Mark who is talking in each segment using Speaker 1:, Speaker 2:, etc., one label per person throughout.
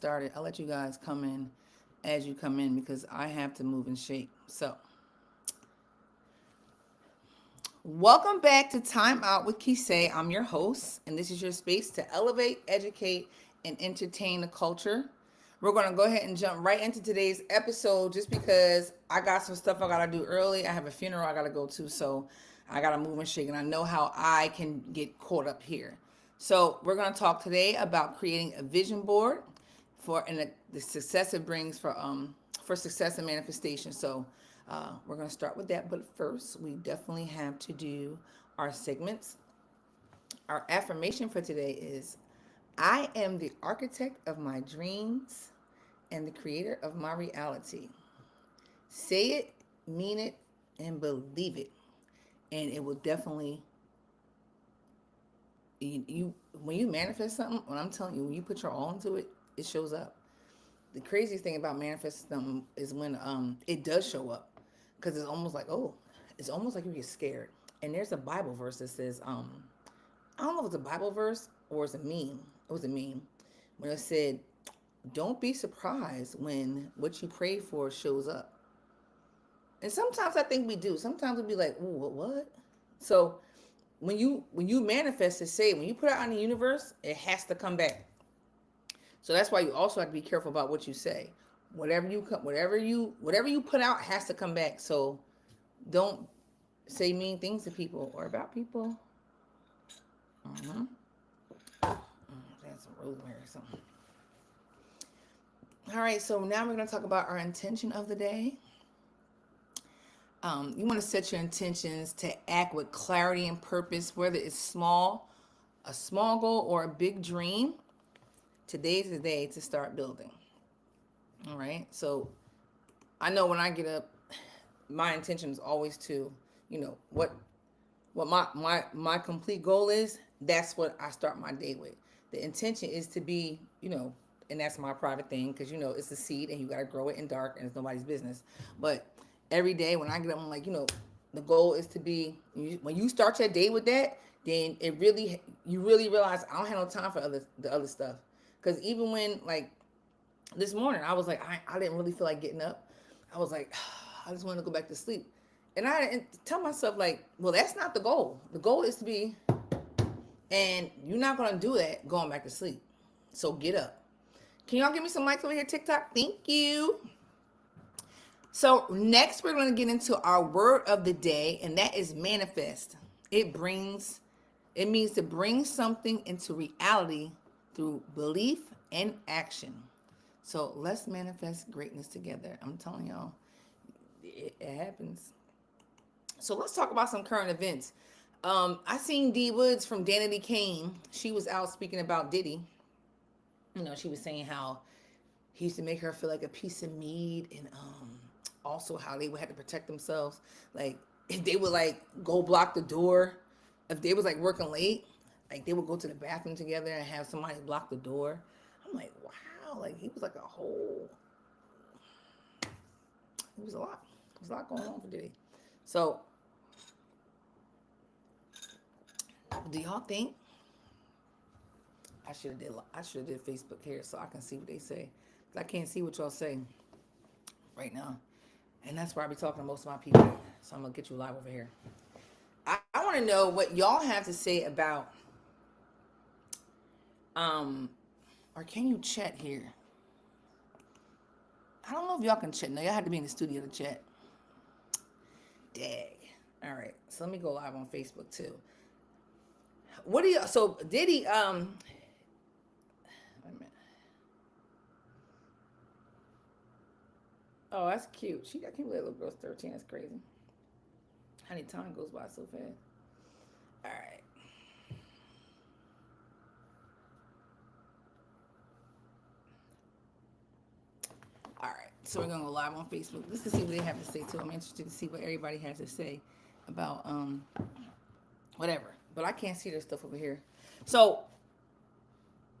Speaker 1: started, I'll let you guys come in as you come in because I have to move and shake. So, welcome back to Time Out with Kisei. I'm your host, and this is your space to elevate, educate, and entertain the culture. We're going to go ahead and jump right into today's episode just because I got some stuff I got to do early. I have a funeral I got to go to, so I got to move and shake, and I know how I can get caught up here. So, we're going to talk today about creating a vision board for and the success it brings for success and manifestation. So, we're going to start with that, but first, we definitely have to do our segments. Our affirmation for today is I am the architect of my dreams and the creator of my reality. Say it, mean it, and believe it. And it will definitely, you when you manifest something, when I'm telling you, when you put your all into it, it shows up. The craziest thing about manifesting something is when it does show up, because it's almost like you get scared. And there's a Bible verse that says I don't know if it's a Bible verse or it's a meme. It was a meme when it said, "Don't be surprised when what you pray for shows up." And sometimes I think we do. Sometimes we'll be like, "Ooh, what?" So when you manifest it, say when you put it out in the universe, it has to come back. So that's why you also have to be careful about what you say. Whatever you put out has to come back. So don't say mean things to people or about people. Mm-hmm. That's some rosemary or something. All right, so now we're going to talk about our intention of the day. You want to set your intentions to act with clarity and purpose, whether it's a small goal, or a big dream. Today's the day to start building. All right, so I know when I get up, my intention is always to, what my complete goal is. That's what I start my day with. The intention is to be, and that's my private thing because it's a seed and you got to grow it in dark and it's nobody's business. But every day when I get up, I'm like, the goal is to be. When you start your day with that, then you really realize I don't have no time for the other stuff. Because even when like this morning, I was like, I didn't really feel like getting up. I was like, I just wanted to go back to sleep. And I didn't tell myself, like, well, that's not the goal. The goal is to be, and you're not going to do that going back to sleep. So get up. Can y'all give me some likes over here, TikTok? Thank you. So next, we're going to get into our word of the day, and that is manifest. It means to bring something into reality through belief and action. So let's manifest greatness together. I'm telling y'all, it happens. So let's talk about some current events. I seen Dee Woods from Danity Kane. She was out speaking about Diddy. She was saying how he used to make her feel like a piece of meat, and also how they would have to protect themselves. Like if they would like go block the door, if they was like working late, like they would go to the bathroom together and have somebody block the door. I'm like, wow, like he was like a whole. It was a lot. There was a lot going on for Diddy. So, do y'all think I should have did Facebook here so I can see what they say? Cause I can't see what y'all say right now, and that's where I be talking to most of my people. So I'm gonna get you live over here. I want to know what y'all have to say about um, or can you chat here? I don't know if y'all can chat. No, y'all have to be in the studio to chat. Dag. All right, so let me go live on Facebook too. What do you? So Diddy, wait a minute. Oh, that's cute. I can't believe little girl's 13. That's crazy. Honey, time goes by so fast. All right. All right. So we're gonna go live on Facebook. Let's see what they have to say too. I'm interested to see what everybody has to say about whatever. But I can't see their stuff over here. So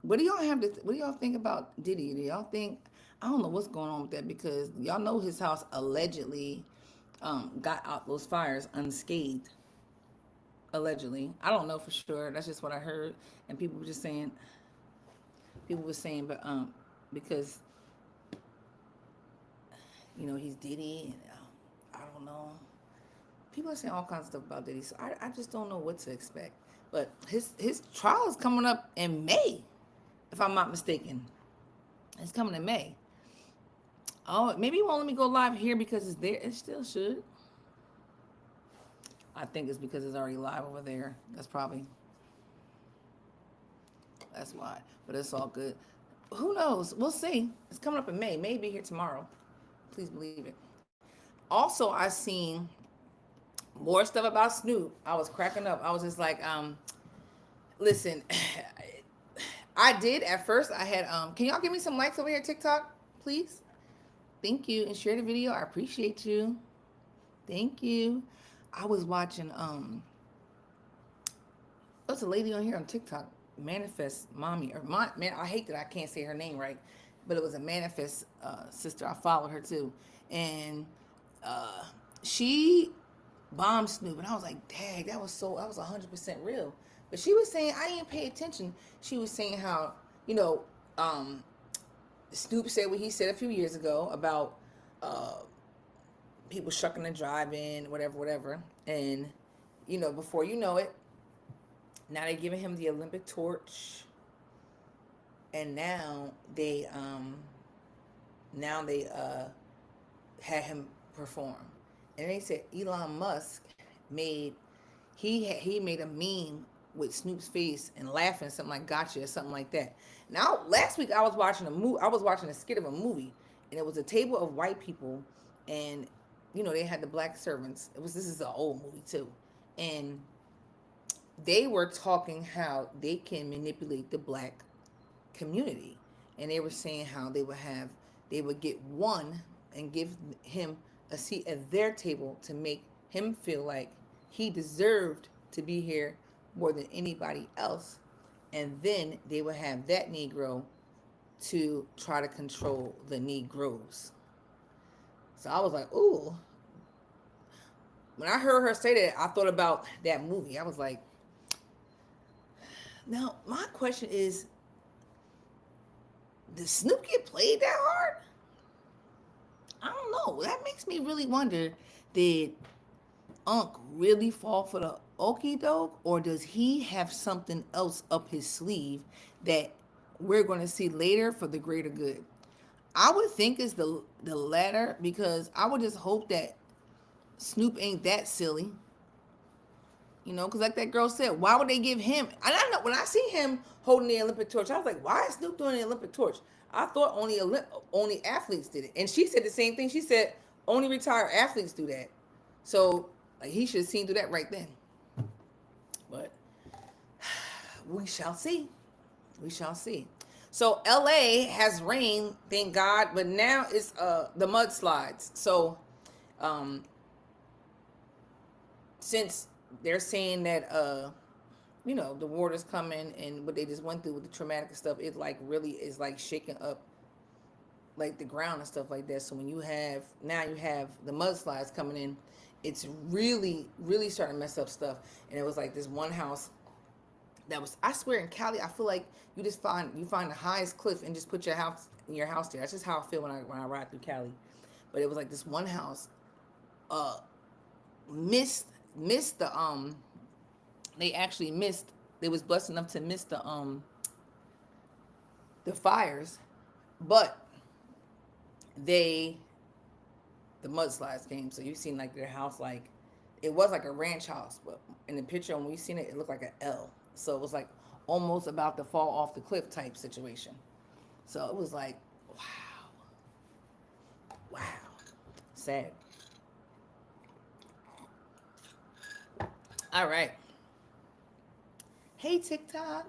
Speaker 1: what do y'all think about Diddy? Do y'all think I don't know what's going on with that because y'all know his house allegedly got out those fires unscathed. Allegedly. I don't know for sure. That's just what I heard. And people were saying, but because you know he's Diddy, and I don't know. People are saying all kinds of stuff about Diddy, so I just don't know what to expect. But his trial is coming up in May, if I'm not mistaken. It's coming in May. Oh, maybe you won't let me go live here because it's there. It still should. I think it's because it's already live over there. That's why. But it's all good. Who knows? We'll see. It's coming up in May. Maybe here tomorrow. Please believe it. Also, I seen more stuff about Snoop. I was cracking up. I was just like, listen, I did at first. I had can y'all give me some likes over here, TikTok, please? Thank you. And share the video. I appreciate you. Thank you. I was watching there's a lady on here on TikTok, Manifest Mommy, or man, I hate that I can't say her name right, but it was a Manifest sister. I followed her too, and she bombed Snoop, and I was like, dang, that was 100% real. But she was saying I didn't pay attention. She was saying how Snoop said what he said a few years ago about people shucking and driving, whatever, and before you know it, now they're giving him the Olympic torch, and now they had him perform, and they said Elon Musk made a meme with Snoop's face and laughing, something like "gotcha" or something like that. Now, last week I was watching a skit of a movie, and it was a table of white people, and they had the black servants. This is an old movie too, and they were talking how they can manipulate the black community, and they were saying how they would get one and give him a seat at their table to make him feel like he deserved to be here more than anybody else, and then they would have that Negro to try to control the Negroes. So I was like, ooh. When I heard her say that, I thought about that movie. I was like, now my question is, did Snoop get played that hard? I don't know. That makes me really wonder, did Unc really fall for the okie doke, or does he have something else up his sleeve that we're going to see later for the greater good? I would think it's the latter, because I would just hope that Snoop ain't that silly. Because like that girl said, why would they give him? And I know when I see him holding the Olympic torch, I was like, why is Snoop doing the Olympic torch? I thought only athletes did it. And she said the same thing. She said only retired athletes do that. So he should have seen through that right then. But we shall see. We shall see. So LA has rain, thank God, but now it's the mudslides. So since they're saying that the water's coming, and what they just went through with the traumatic stuff, it like really is like shaking up like the ground and stuff like that. So when you have the mudslides coming in, it's really starting to mess up stuff. And it was like this one house that was, I swear, in Cali, I feel like you find the highest cliff and just put your house there. That's just how I feel when I ride through Cali. But it was like this one house missed the they was blessed enough to miss the fires, but the mudslides came. So you seen like their house, like it was like a ranch house, but in the picture when we seen it, it looked like an L. So it was like almost about to fall off the cliff type situation. So it was like, wow, sad. All right. Hey, TikTok.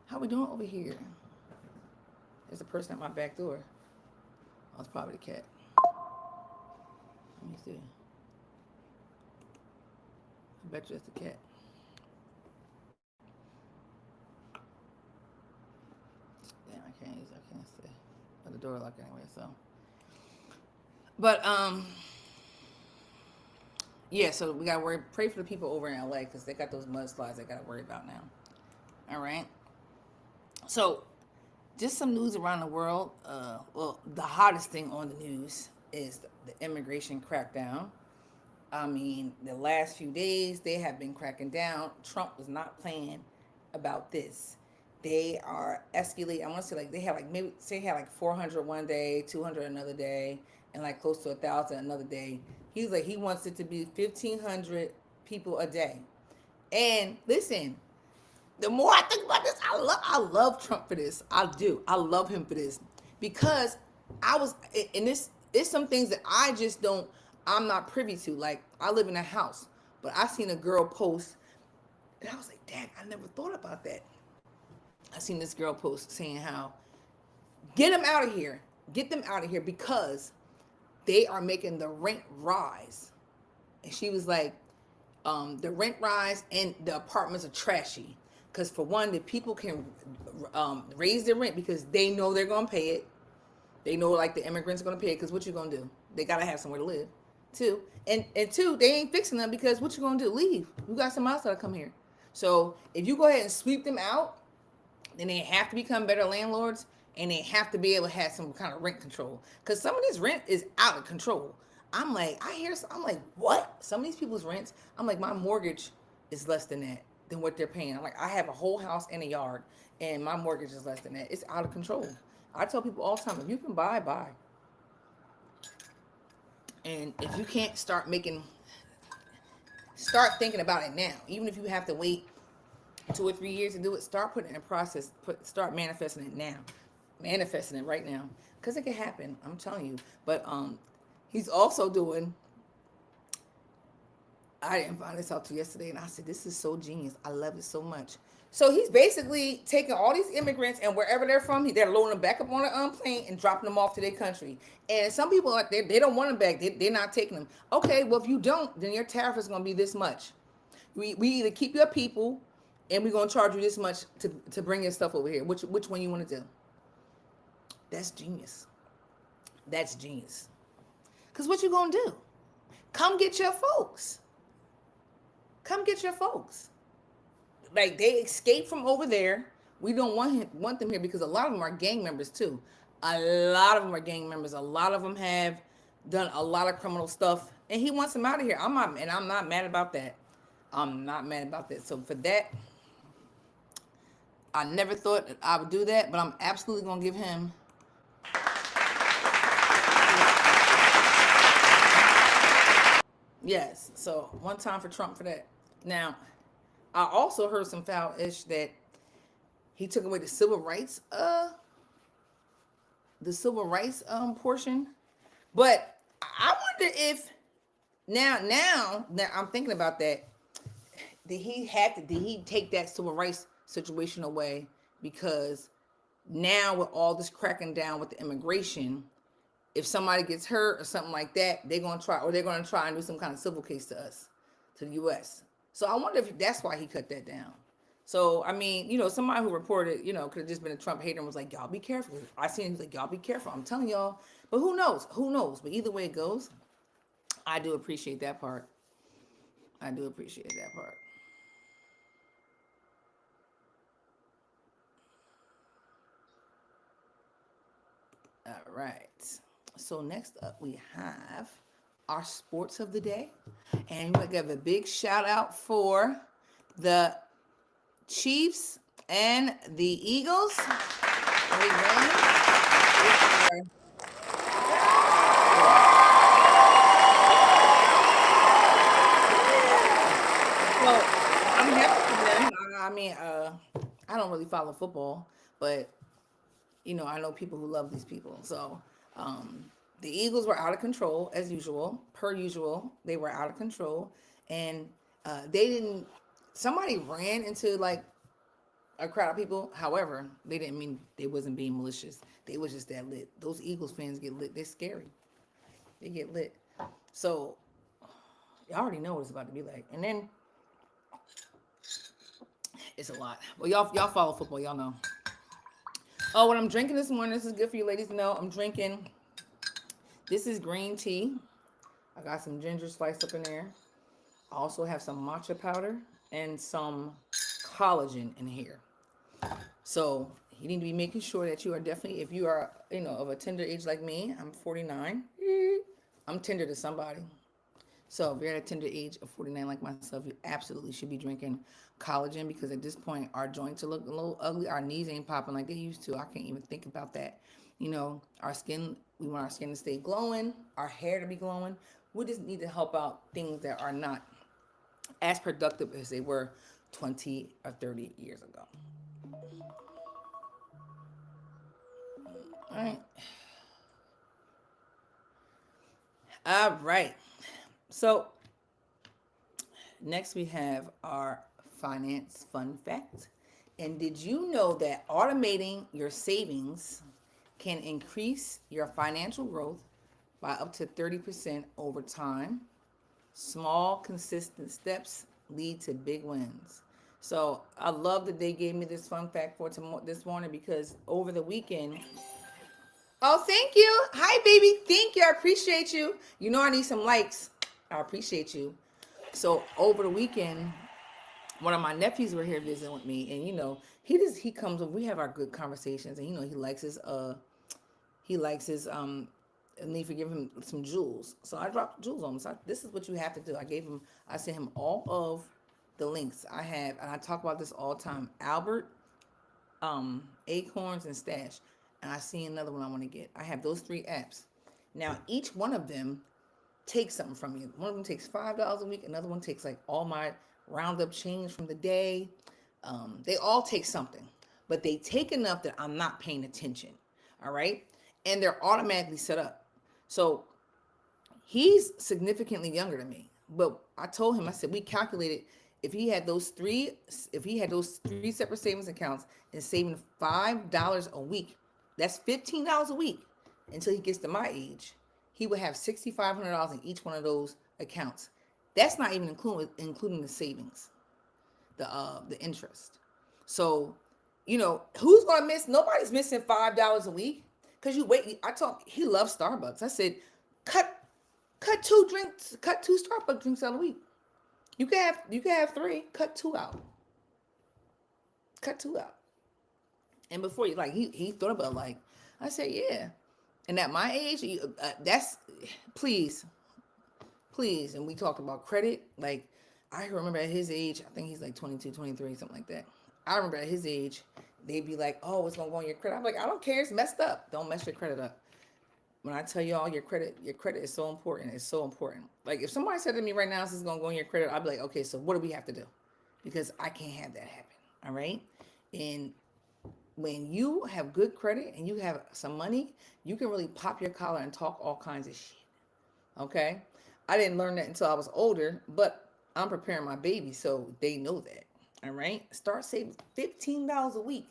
Speaker 1: How we doing over here? There's a person at my back door. Oh, it's probably the cat. Let me see. I bet you it's the cat. Damn, I can't see. But the door locked anyway, so. But, yeah, so we gotta pray for the people over in LA, because they got those mudslides they gotta worry about now. All right. So Just some news around the world. Well, the hottest thing on the news is the immigration crackdown. I mean, the last few days they have been cracking down. Trump was not playing about this. They are escalating. I want to say like they had like maybe say had like 400 one day, 200 another day, and like close to 1,000 another day. He's like he wants it to be 1,500 people a day. And listen, the more I think about this, I love Trump for this. I do. I love him for this because I was and this it's some things that I just don't. I'm not privy to. Like I live in a house, but I seen a girl post, and I was like, "Dang, I never thought about that." I seen this girl post saying how get them out of here, get them out of here because they are making the rent rise. And she was like, the rent rise and the apartments are trashy. Because for one, the people can raise their rent because they know they're gonna pay it. They know like the immigrants are gonna pay it. Because what you gonna do? They gotta have somewhere to live. Two and two, they ain't fixing them because what you gonna do? Leave. You got some else that'll come here. So if you go ahead and sweep them out, then they have to become better landlords and they have to be able to have some kind of rent control because some of this rent is out of control. I'm like, I'm like, what? Some of these people's rents, I'm like, my mortgage is less than that, than what they're paying. I'm like, I have a whole house and a yard and my mortgage is less than that. It's out of control. I tell people all the time, if you can buy, buy. And if you can't start thinking about it now, even if you have to wait 2 or 3 years to do it, start putting it in process, start manifesting it now, manifesting it right now, because it can happen. I'm telling you. But he's also doing. I didn't find this out till yesterday, and I said this is so genius. I love it so much. So he's basically taking all these immigrants and wherever they're from, they're loading them back up on a plane and dropping them off to their country. And some people are they don't want them back. They're not taking them. Okay, well if you don't, then your tariff is going to be this much. We either keep your people and we're gonna charge you this much to bring your stuff over here. Which one you want to do? That's genius. That's genius. Cause what you gonna do? Come get your folks. Come get your folks. Like they escaped from over there. We don't want them here because a lot of them are gang members too. A lot of them are gang members. A lot of them have done a lot of criminal stuff, and he wants them out of here. I'm not mad about that. I'm not mad about that. So for that, I never thought that I would do that, but I'm absolutely gonna give him. Yes. So one time for Trump for that. Now, I also heard some foul ish that he took away the civil rights portion. But I wonder if now that I'm thinking about that, did he take that civil rights situation away because now with all this cracking down with the immigration, if somebody gets hurt or something like that, they're gonna try and do some kind of civil case to us, to the US. So I wonder if that's why he cut that down. So I mean, somebody who reported, could have just been a Trump hater and was like, y'all be careful. I seen him, he's like, y'all be careful. I'm telling y'all. But who knows? Who knows? But either way it goes, I do appreciate that part. I do appreciate that part. All right. So next up we have our sports of the day. And we're going to give a big shout out for the Chiefs and the Eagles. They won. Well, I'm happy for them. I mean, I don't really follow football, but I know people who love these people. So, the Eagles were out of control as usual, per usual. They were out of control, and they didn't. Somebody ran into like a crowd of people. However, they didn't mean they wasn't being malicious. They was just that lit. Those Eagles fans get lit. They're scary. They get lit. So, you already know what it's about to be like. And then it's a lot. Well, y'all follow football. Y'all know. Oh, what I'm drinking this morning, this is good for you ladies to know. I'm drinking, this is green tea. I got some ginger sliced up in there. I also have some matcha powder and some collagen in here. So You need to be making sure that you are definitely, if you are, of a tender age like me, I'm 49. I'm tender to somebody. So if you're at a tender age of 49 like myself, you absolutely should be drinking collagen, because at this point our joints are looking a little ugly. Our knees ain't popping like they used to. I can't even think about that. Our skin, we want our skin to stay glowing, our hair to be glowing. We just need to help out things that are not as productive as they were 20 or 30 years ago. All right. All right. So next we have our finance fun fact. And did you know that automating your savings can increase your financial growth by up to 30% over time? Small, consistent steps lead to big wins. So I love that they gave me this fun fact for this morning, because over the weekend. Oh, thank you. Hi, baby. Thank you. I appreciate you. I need some likes. I appreciate you. So over the weekend, one of my nephews were here visiting with me, and he comes and we have our good conversations, and he likes his and need to give him some jewels. So I dropped jewels on him. So this is what you have to do. I sent him all of the links I have, and I talk about this all the time. Albert, Acorns, and Stash. And I see another one I want to get. I have those 3 apps. Now each one of them takes something from you. One of them takes $5 a week. Another one takes like all my roundup change from the day. They all take something, but they take enough that I'm not paying attention. All right. And they're automatically set up. So he's significantly younger than me, but I told him, I said, we calculated if he had those 3 separate savings accounts and saving $5 a week, that's $15 a week until he gets to my age. He would have $6,500 in each one of those accounts. That's not even including the savings, the interest. So, who's gonna miss? Nobody's missing $5 a week, because you wait. I told he loves Starbucks. I said, cut 2 drinks, cut 2 Starbucks drinks out a week. You can have 3. Cut 2 out. Cut 2 out. And before you, like, he thought about, like, I said, yeah. And at my age, that's please. And we talked about credit. Like, I remember at his age, I think he's like 22, 23, something like that. I remember at his age, they'd be like, oh, it's gonna go on your credit. I'm like, I don't care, it's messed up. Don't mess your credit up. When I tell y'all, your credit is so important. It's so important. Like, if somebody said to me right now, this is gonna go on your credit, I'd be like, okay, so what do we have to do? Because I can't have that happen. All right. And when you have good credit and you have some money, you can really pop your collar and talk all kinds of shit. Okay. I didn't learn that until I was older, but I'm preparing my baby so they know that. All right. Start saving $15 a week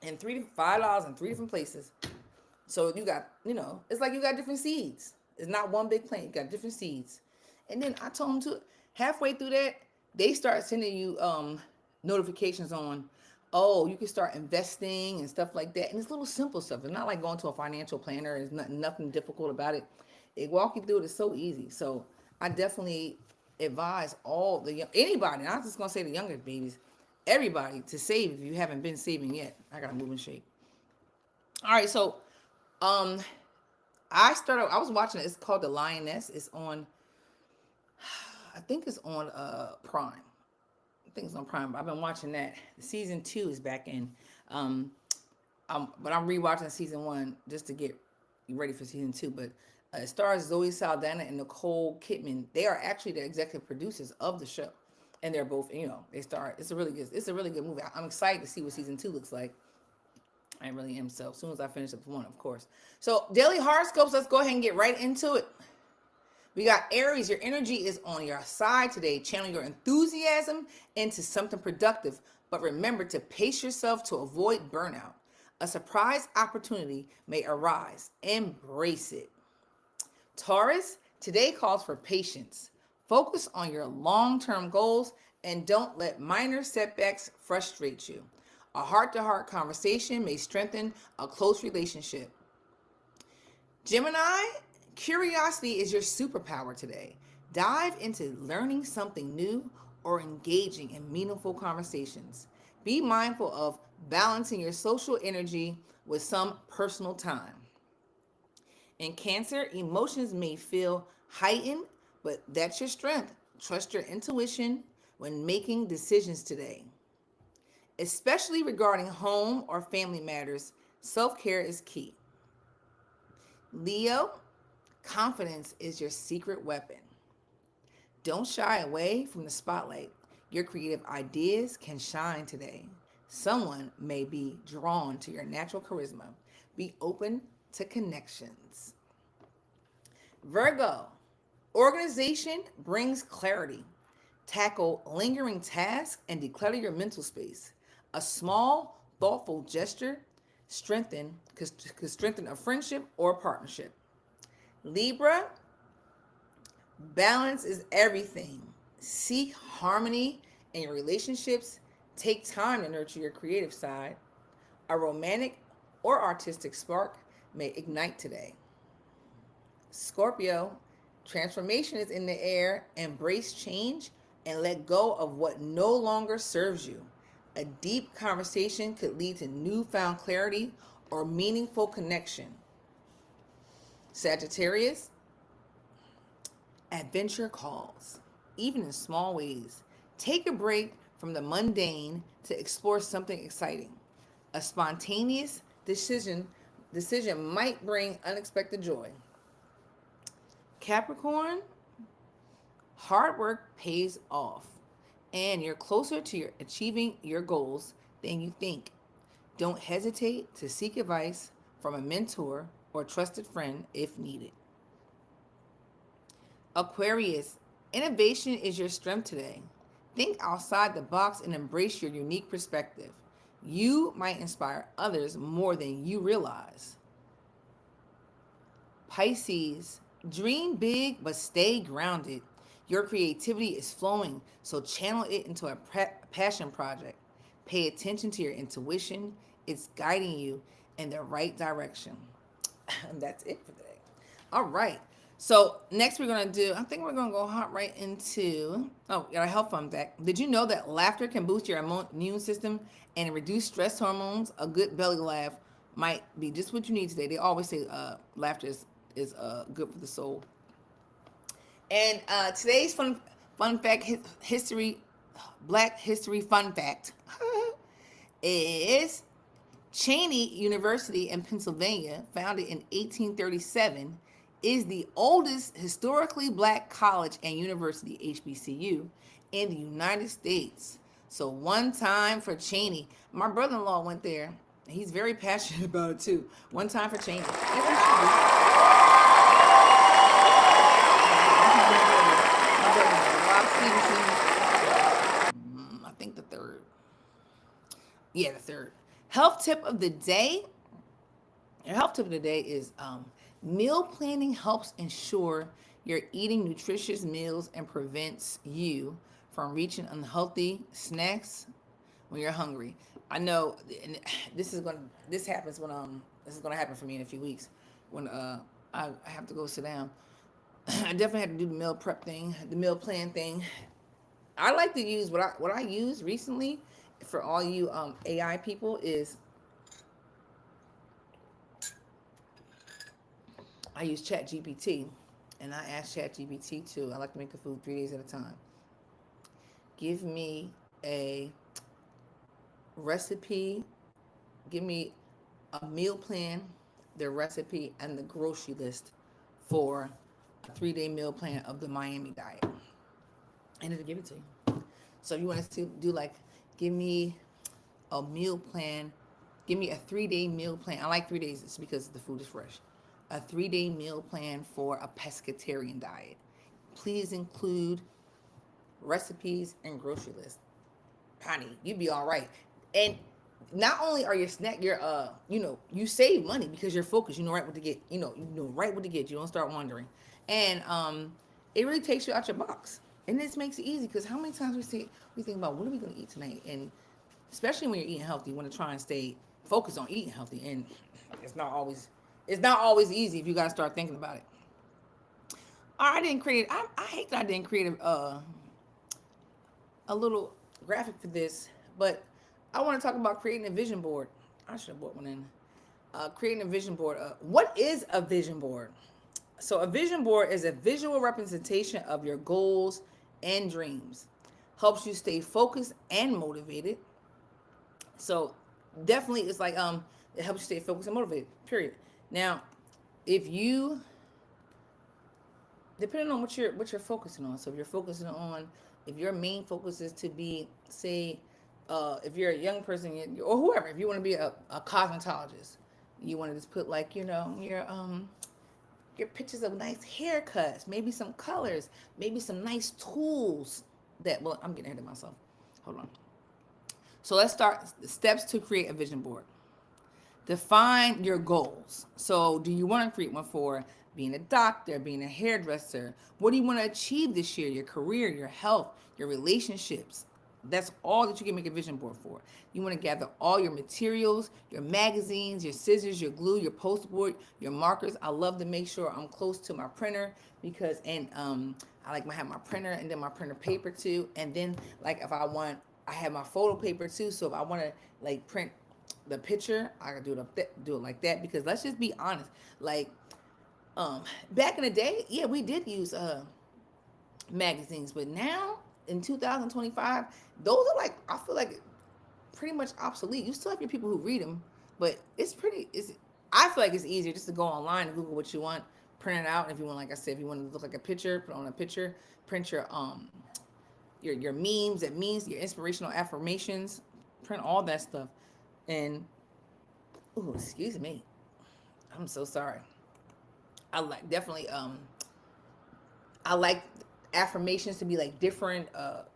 Speaker 1: and $5 in 3 different places. So you got, it's like you got different seeds. It's not one big plant. You got different seeds. And then I told them to halfway through that, they start sending you notifications on, oh, you can start investing and stuff like that. And it's little simple stuff. It's not like going to a financial planner. There's nothing difficult about it. They walk you through it. It's so easy. So I definitely advise anybody, I'm just going to say the younger babies, everybody, to save if you haven't been saving yet. I got to move and shake. All right. So I was watching it. It's called The Lioness. It's on, I think it's on Prime. I think it's on Prime. I've been watching that. Season 2 is back in. But I'm rewatching season 1 just to get ready for season 2. But it stars Zoe Saldana and Nicole Kidman. They are actually the executive producers of the show, and they're both, they star. It's a really good movie. I'm excited to see what season 2 looks like. I really am. So as soon as I finish up 1, of course. So daily horoscopes. Let's go ahead and get right into it. We got Aries. Your energy is on your side today. Channel your enthusiasm into something productive, but remember to pace yourself to avoid burnout. A surprise opportunity may arise. Embrace it. Taurus, today calls for patience. Focus on your long-term goals and don't let minor setbacks frustrate you. A heart-to-heart conversation may strengthen a close relationship. Gemini, curiosity is your superpower today. Dive into learning something new or engaging in meaningful conversations. Be mindful of balancing your social energy with some personal time. In Cancer, emotions may feel heightened, but that's your strength. Trust your intuition when making decisions today. Especially regarding home or family matters, self care is key. Leo, confidence is your secret weapon. Don't shy away from the spotlight. Your creative ideas can shine today. Someone may be drawn to your natural charisma. Be open to connections. Virgo, organization brings clarity. Tackle lingering tasks and declutter your mental space. A small, thoughtful gesture could strengthen a friendship or partnership. Libra, balance is everything. Seek harmony in your relationships. Take time to nurture your creative side. A romantic or artistic spark may ignite today. Scorpio, transformation is in the air. Embrace change and let go of what no longer serves you. A deep conversation could lead to newfound clarity or meaningful connection. Sagittarius, adventure calls, even in small ways. Take a break from the mundane to explore something exciting. A spontaneous decision might bring unexpected joy. Capricorn, hard work pays off, and you're closer to achieving your goals than you think. Don't hesitate to seek advice from a mentor or trusted friend if needed. Aquarius, innovation is your strength today. Think outside the box and embrace your unique perspective. You might inspire others more than you realize. Pisces, dream big but stay grounded. Your creativity is flowing, so channel it into a passion project. Pay attention to your intuition, it's guiding you in the right direction. And that's it for today. All right. So next we're gonna do. I think we're gonna go hop right into. Oh, got a health fun fact. Did you know that laughter can boost your immune system and reduce stress hormones? A good belly laugh might be just what you need today. They always say laughter is good for the soul. And today's fun fact history, Black History fun fact is Cheyney University in Pennsylvania, founded in 1837, is the oldest historically black college and university, HBCU, in the United States. So one time for Cheyney. My brother-in-law went there. He's very passionate about it too. One time for Cheyney. Rob Stevenson. I think the third. Yeah, the third. Health tip of the day. Your health tip of the day is meal planning helps ensure you're eating nutritious meals and prevents you from reaching unhealthy snacks when you're hungry. I know, and this happens when this is gonna happen for me in a few weeks when I have to go sit down. I definitely had to do the meal prep thing, the meal plan thing. I like to use what I use recently for all you AI people is I use Chat GPT, and I ask Chat GPT to. I like to make the food 3 days at a time. Give me a recipe. Give me a meal plan, the recipe, and the grocery list for a 3-day meal plan of the Miami diet, and it'll give it to you. So if you want to do like, give me a meal plan. Give me a 3-day meal plan. I like 3 days. It's because the food is fresh. A 3-day meal plan for a pescatarian diet. Please include recipes and grocery list. Honey, you be all right. And not only are your you save money because you're focused. You know right what to get. You know right what to get. You don't start wondering. And it really takes you out your box. And this makes it easy because how many times we think about what are we going to eat tonight? And especially when you're eating healthy, you want to try and stay focused on eating healthy. And it's not always easy if you got to start thinking about it. I didn't create. I hate that I didn't create a little graphic for this, but I want to talk about creating a vision board. I should have brought one in. Creating a vision board. What is a vision board? So, a vision board is a visual representation of your goals and dreams. Helps you stay focused and motivated. So, definitely, it's like it helps you stay focused and motivated. Period. Now, if you, depending on what you're focusing on. So, if you're focusing on, if your main focus is to be, say, if you're a young person or whoever, if you want to be a cosmetologist, you want to just put like your pictures of nice haircuts, maybe some colors, maybe some nice tools. That, well, I'm getting ahead of myself. Hold on. So let's start steps to create a vision board. Define your goals. So, do you want to create one for being a doctor, being a hairdresser? What do you want to achieve this year? Your career, your health, your relationships. That's all that you can make a vision board for. You want to gather all your materials, your magazines, your scissors, your glue, your poster board, your markers. I love to make sure I'm close to my printer because, and I like to have my printer and then my printer paper too. And then like if I want, I have my photo paper too. So if I want to like print the picture, I can do it like that because let's just be honest. Like back in the day, yeah, we did use magazines, but now in 2025, those are like, I feel like pretty much obsolete. You still have your people who read them, but I feel like it's easier just to go online and Google what you want, print it out. And if you want, like I said, if you want to look like a picture, put on a picture, print your memes, that means your inspirational affirmations, print all that stuff. And oh, excuse me, I'm so sorry. I like definitely I like affirmations to be like different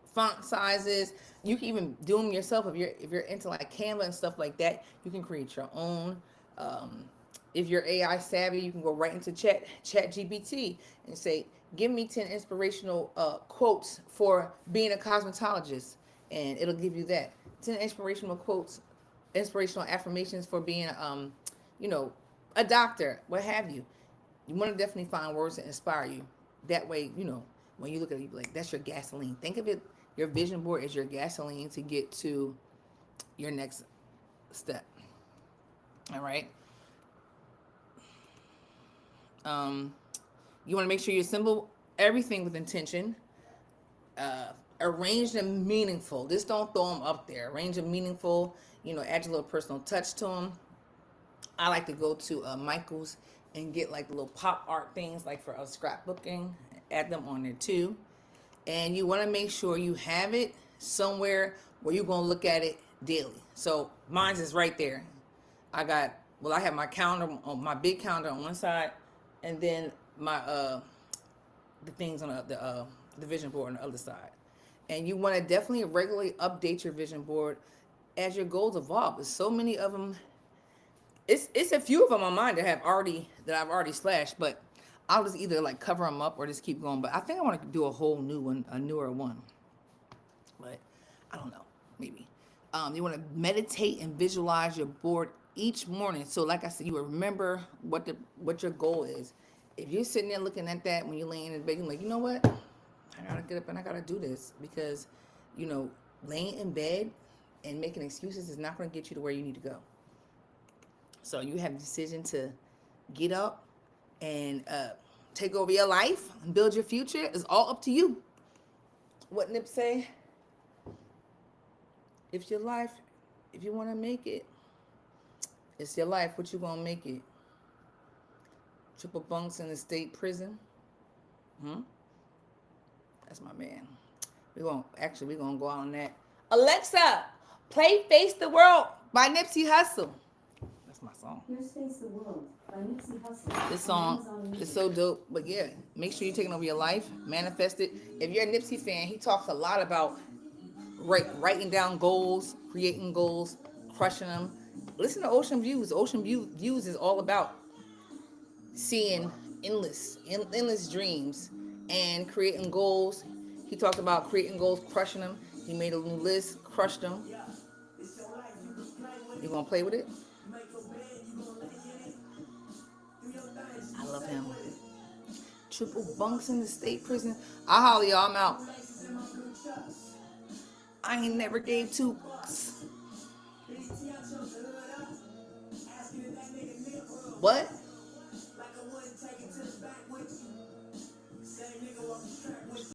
Speaker 1: font sizes. You can even do them yourself if you're into like Canva and stuff like that. You can create your own. If you're AI savvy, you can go right into Chat GPT and say, "Give me 10 inspirational quotes for being a cosmetologist," and it'll give you that 10 inspirational quotes, inspirational affirmations for being you know, a doctor, what have you. You want to definitely find words that inspire you. That way, you know, when you look at it, you be like, that's your gasoline. Think of it, your vision board is your gasoline to get to your next step. All right. You want to make sure you assemble everything with intention. Arrange them meaningful. Just don't throw them up there. Arrange them meaningful. You know, add your little personal touch to them. I like to go to Michael's and get like the little pop art things like for scrapbooking. Add them on there too. And you want to make sure you have it somewhere where you're going to look at it daily. So mine's is right there. I have my calendar on my big calendar on one side, and then my the things on the vision board on the other side. And you want to definitely regularly update your vision board as your goals evolve. There's so many of them. It's a few of them on mine that I've already slashed, but I'll just either like cover them up or just keep going. But I think I want to do a whole new one, a newer one. But I don't know, maybe. You want to meditate and visualize your board each morning. So like I said, you will remember what your goal is. If you're sitting there looking at that when you're laying in bed, you're like, you know what? I gotta get up and I gotta do this because, you know, laying in bed and making excuses is not going to get you to where you need to go. So you have the decision to get up and take over your life and build your future. It's all up to you. What Nip say? If you want to make it, it's your life. What you gonna make it? Triple bunks in the state prison? That's my man. We're gonna go out on that. Alexa, play "Face the World" by Nipsey Hussle. That's my song.
Speaker 2: Here's "Face the World" by Nipsey Hussle.
Speaker 1: This song is so dope. But yeah, make sure you're taking over your life, manifest it. If you're a Nipsey fan, he talks a lot about writing down goals, creating goals, crushing them. Listen to Ocean Views. Ocean Views is all about seeing endless dreams and creating goals. He talked about creating goals, crushing them. He made a new list, crushed them. You gonna play with it? I love him. Triple bunks in the state prison. I'll holler y'all. I'm out. I ain't never gave 2 bucks. What?